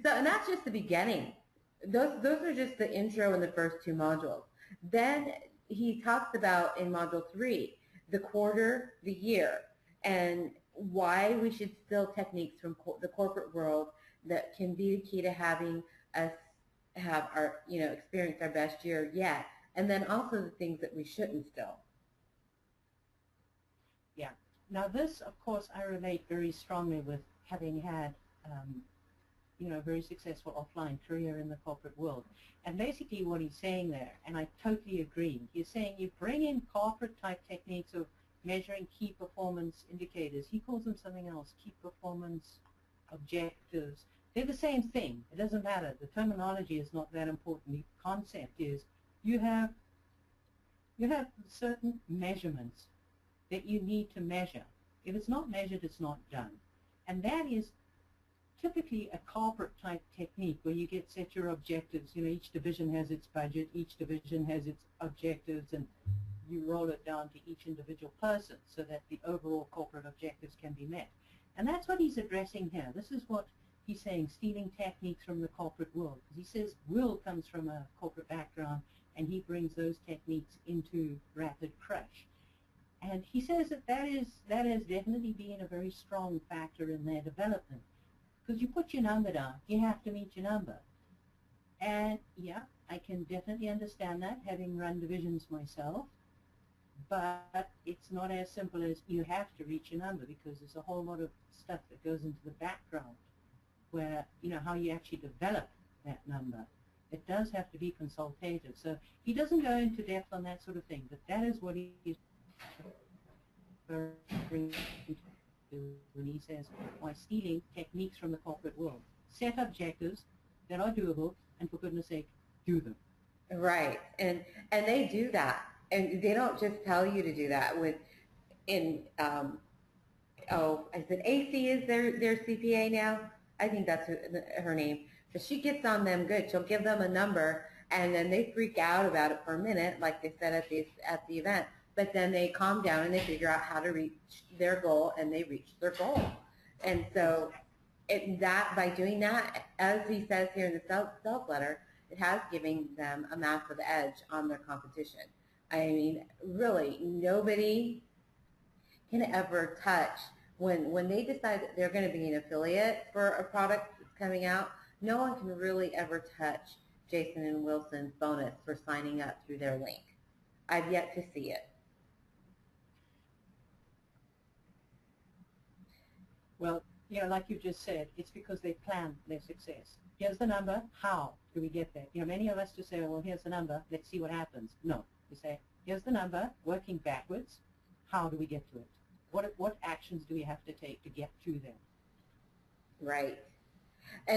So, and that's just the beginning. Those are just the intro in the first two modules. Then he talks about in module 3 the quarter, the year, and why we should steal techniques from the corporate world that can be the key to having us have our, experience our best year yet, and then also the things that we shouldn't steal. Yeah. Now this, of course, I relate very strongly with having had a very successful offline career in the corporate world. And basically what he's saying there, and I totally agree, he's saying you bring in corporate type techniques of measuring key performance indicators. He calls them something else, key performance objectives. They're the same thing. It doesn't matter. The terminology is not that important. The concept is you have certain measurements that you need to measure. If it's not measured, it's not done. And that is typically a corporate type technique where you set your objectives. Each division has its budget, each division has its objectives, and you roll it down to each individual person so that the overall corporate objectives can be met. And that's what he's addressing here. This is what he's saying, stealing techniques from the corporate world. He says Will comes from a corporate background, and he brings those techniques into Rapid Crush. And he says that has definitely been a very strong factor in their development. Because you put your number down, you have to meet your number. And yeah, I can definitely understand that, having run divisions myself. But it's not as simple as you have to reach your number, because there's a whole lot of stuff that goes into the background where, how you actually develop that number. It does have to be consultative. So he doesn't go into depth on that sort of thing, but that is what he's referring to when he says, by stealing techniques from the corporate world. Set objectives that are doable, and for goodness sake, do them. Right, and they do that, and they don't just tell you to do that. I said AC is their CPA now. I think that's her name. But she gets on them good. She'll give them a number, and then they freak out about it for a minute, like they said at the event. But then they calm down and they figure out how to reach their goal, and they reach their goal. And so by doing that, as he says here in the sales letter, it has given them a massive edge on their competition. I mean, really, nobody can ever touch, when they decide that they're going to be an affiliate for a product that's coming out, no one can really ever touch Jason and Wilson's bonus for signing up through their link. I've yet to see it. Well, like you just said, it's because they plan their success. Here's the number. How do we get there? Many of us just say, well, here's the number. Let's see what happens. No. We say, here's the number, working backwards. How do we get to it? What actions do we have to take to get to them? Right.